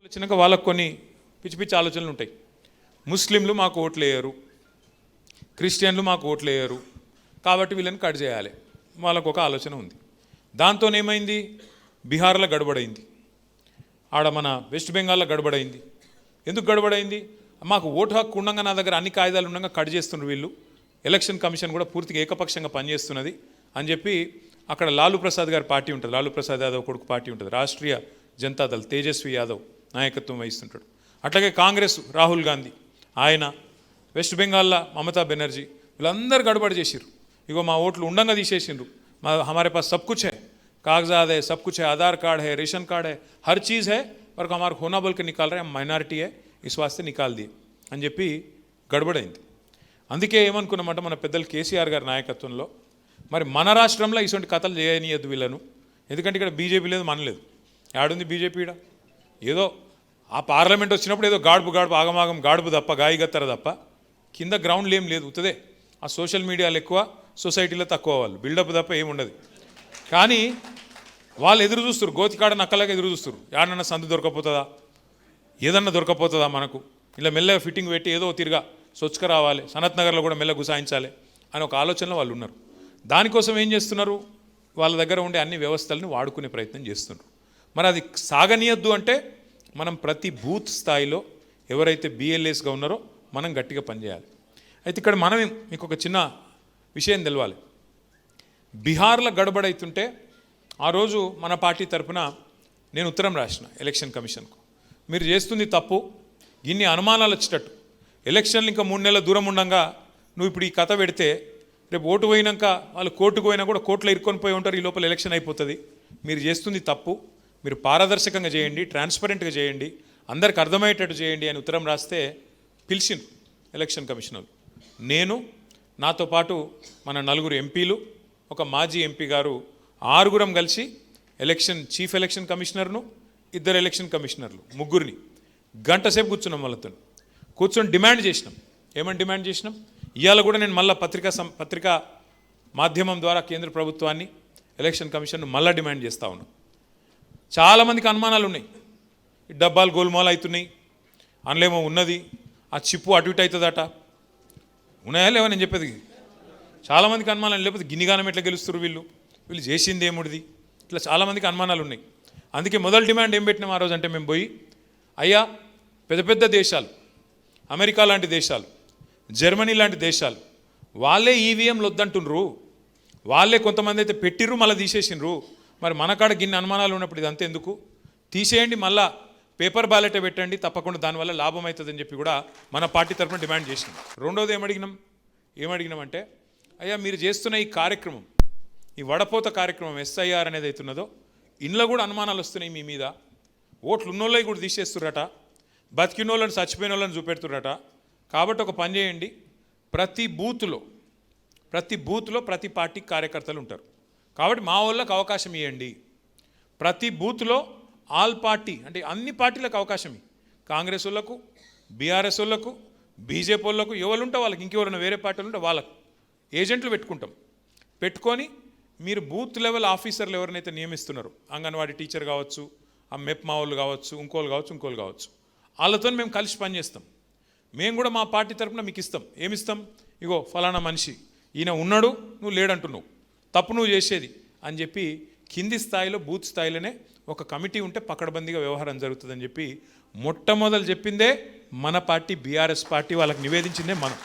వచ్చినాక వాళ్ళకు కొన్ని పిచ్చి పిచ్చి ఆలోచనలు ఉంటాయి. ముస్లింలు మాకు ఓట్లు వేయరు, క్రిస్టియన్లు మాకు ఓట్లు వేయరు, కాబట్టి వీళ్ళని కట్ చేయాలి, వాళ్ళకు ఒక ఆలోచన ఉంది. దాంతో ఏమైంది, బీహార్లో గడబడైంది, ఆడ మన వెస్ట్ బెంగాల్లో గడబడైంది. ఎందుకు గడబడైంది, మాకు ఓటు హక్కు ఉండగా నా దగ్గర అన్ని కాయిదాలు ఉండగా కట్ చేస్తున్నారు వీళ్ళు, ఎలక్షన్ కమిషన్ కూడా పూర్తిగా ఏకపక్షంగా పనిచేస్తున్నది అని చెప్పి అక్కడ లాలూ ప్రసాద్ గారి పార్టీ ఉంటుంది, లాలూ ప్రసాద్ యాదవ్ కొడుకు పార్టీ ఉంటుంది, రాష్ట్రీయ జనతాదళ్, తేజస్వి యాదవ్ నాయకత్వం వహిస్తుంటాడు. అట్లాగే కాంగ్రెస్ రాహుల్ గాంధీ ఆయన, వెస్ట్ బెంగాల్లో మమతా బెనర్జీ, వీళ్ళందరూ గడబడి చేసిర్రు. ఇగో మా ఓట్లు ఉండంగా తీసేసిండ్రు, మా हमारे पास सब कुछ है, कागजात है, सब कुछ है, आधार कार्ड है, रेशन कार्ड है, हर चीज़ है, पर हमारे होना बोल के निकाल रहे हैं, हम माइनॉरिटी है इस वास्ते निकाल दिए అని చెప్పి గడబడైంది. అందుకే ఏమనుకున్నామంటే మన పెద్దలు కేసీఆర్ గారి నాయకత్వంలో మరి మన రాష్ట్రంలో ఇటువంటి కథలు చేయనియద్దు వీళ్ళను, ఎందుకంటే ఇక్కడ బీజేపీ లేదు, మనలేదు, ఆడుంది బీజేపీ. ఈడ ఏదో ఆ పార్లమెంట్ వచ్చినప్పుడు ఏదో గాడుపు ఆగమాగం గాడుపు తప్ప, గాయగత్తర తప్ప కింద గ్రౌండ్లు ఏం లేదు, ఉత్తదే ఆ సోషల్ మీడియాలో ఎక్కువ, సొసైటీలో తక్కువ, వాళ్ళు బిల్డప్ తప్ప ఏముండదు. కానీ వాళ్ళు ఎదురు చూస్తారు, గోతికాడ నక్కలాగా ఎదురు చూస్తారు, యాడన్నా సందు దొరకపోతుందా, ఏదన్నా దొరకపోతుందా మనకు, ఇలా మెల్లగా ఫిట్టింగ్ పెట్టి ఏదో తిరిగా స్వచ్ఛక రావాలి, సనత్ నగర్లో కూడా మెల్లగా గుసాయించాలి అని ఒక ఆలోచనలో వాళ్ళు ఉన్నారు. దానికోసం ఏం చేస్తున్నారు, వాళ్ళ దగ్గర ఉండే అన్ని వ్యవస్థలను వాడుకునే ప్రయత్నం చేస్తున్నారు. మరి అది సాగనీయద్దు అంటే మనం ప్రతి బూత్ స్థాయిలో ఎవరైతే బిఎల్ఏస్గా ఉన్నారో మనం గట్టిగా పనిచేయాలి. అయితే ఇక్కడ మనం మీకు ఒక చిన్న విషయం తెలవాలి. బీహార్లో గడబడైతుంటే ఆ రోజు మన పార్టీ తరఫున నేను ఉత్తరం రాసిన ఎలక్షన్ కమిషన్కు, మీరు చేస్తుంది తప్పు, ఇన్ని అనుమానాలు వచ్చేటట్టు, ఎలక్షన్లు ఇంకా 3 నెలల దూరం ఉండగా నువ్వు ఇప్పుడు ఈ కథ పెడితే రేపు ఓటు పోయినాక వాళ్ళు కోర్టుకు పోయినా కూడా కోర్టులో ఇరుక్కొని పోయి ఉంటారు, ఈ లోపల ఎలక్షన్ అయిపోతుంది, మీరు చేస్తుంది తప్పు, మీరు పారదర్శకంగా చేయండి, ట్రాన్స్పరెంట్గా చేయండి, అందరికి అర్థమయ్యేటట్టు చేయండి అని ఉత్తరం రాస్తే పిలిచిండ్రు ఎలక్షన్ కమిషనర్. నేను, నాతో పాటు మన 4 ఎంపీలు, ఒక మాజీ ఎంపీ గారు, 6 కలిసి చీఫ్ ఎలక్షన్ కమిషనర్ను, 2 ఎలక్షన్ కమిషనర్లు, 3 గంట సేపు కూర్చున్నాం. వాళ్ళతో కూర్చొని డిమాండ్ చేసినాం. ఏమని డిమాండ్ చేసినాం, ఇవాళ కూడా నేను మళ్ళీ పత్రికా మాధ్యమం ద్వారా కేంద్ర ప్రభుత్వాన్ని, ఎలక్షన్ కమిషన్ను మళ్ళీ డిమాండ్ చేస్తూ ఉన్నాం. చాలామందికి అనుమానాలు ఉన్నాయి, ఈ డబ్బాలు గోల్మాల్ అవుతున్నాయి, అందులోమో ఉన్నది ఆ చిప్పు అటు ఇటు అవుతుందట, ఉన్నాయా లేవా నేను చెప్పేది. చాలామందికి అనుమానాలు, లేకపోతే గిన్నిగానం ఎట్లా గెలుస్తారు వీళ్ళు చేసింది ఏముడిది, ఇట్లా చాలామందికి అనుమానాలు ఉన్నాయి. అందుకే మొదటి డిమాండ్ ఏం పెట్టినాం ఆ రోజు అంటే, మేము పోయి అయ్యా పెద్ద పెద్ద దేశాలు, అమెరికా లాంటి దేశాలు, జర్మనీ లాంటి దేశాలు, వాళ్ళే ఈవీఎంలు వద్దంటుండ్రు, వాళ్ళే కొంతమంది అయితే పెట్టిర్రు మళ్ళీ తీసేసిండ్రు, మరి మన కాడ గిన్ని అనుమానాలు ఉన్నప్పుడు ఇదంతా ఎందుకు, తీసేయండి, మళ్ళా పేపర్ బ్యాలెటే పెట్టండి, తప్పకుండా దానివల్ల లాభం అవుతుందని చెప్పి కూడా మన పార్టీ తరఫున డిమాండ్ చేసినాం. రెండోది ఏమడిగినామంటే, అయ్యా మీరు చేస్తున్న ఈ కార్యక్రమం, ఈ వడపోత కార్యక్రమం ఎస్ఐఆర్ అనేది అవుతున్నదో, ఇంట్లో కూడా అనుమానాలు వస్తున్నాయి మీ మీద, ఓట్లు ఉన్నోళ్ళవి కూడా తీసేస్తుర్రట, బతికిన వాళ్ళని చచ్చిపోయిన వాళ్ళని చూపెడుతుర్రట, కాబట్టి ఒక పని చేయండి, ప్రతి బూత్లో ప్రతి పార్టీ కార్యకర్తలు ఉంటారు, కాబట్టి మా వాళ్ళకి అవకాశం ఇవ్వండి, ప్రతి బూత్లో ఆల్ పార్టీ అంటే అన్ని పార్టీలకు అవకాశం, కాంగ్రెస్ వాళ్ళకు, బీఆర్ఎస్ వాళ్ళకు, బీజేపీ వాళ్ళకు, ఎవరుంటే వాళ్ళకి, ఇంకెవరైనా వేరే పార్టీలు ఉంటే వాళ్ళకు ఏజెంట్లు పెట్టుకొని మీరు బూత్ లెవెల్ ఆఫీసర్లు ఎవరినైతే నియమిస్తున్నారో, అంగన్వాడీ టీచర్ కావచ్చు, ఆ మెప్మా వాళ్ళు కావచ్చు, ఇంకోళ్ళు కావచ్చు, వాళ్ళతో మేము కలిసి పనిచేస్తాం. మేము కూడా మా పార్టీ తరఫున మీకు ఇస్తాం. ఏమిస్తాం, ఇగో ఫలానా మనిషి ఈయన ఉన్నాడు, నువ్వు లేడంటున్నావు, తప్పు నువ్వు చేసేది అని చెప్పి కింది స్థాయిలో బూత్ స్థాయిలోనే ఒక కమిటీ ఉంటే పకడ్బందీగా వ్యవహారం జరుగుతుందని చెప్పి మొట్టమొదలు చెప్పిందే మన పార్టీ, బీఆర్ఎస్ పార్టీ, వాళ్ళకి నివేదించిందే మనం.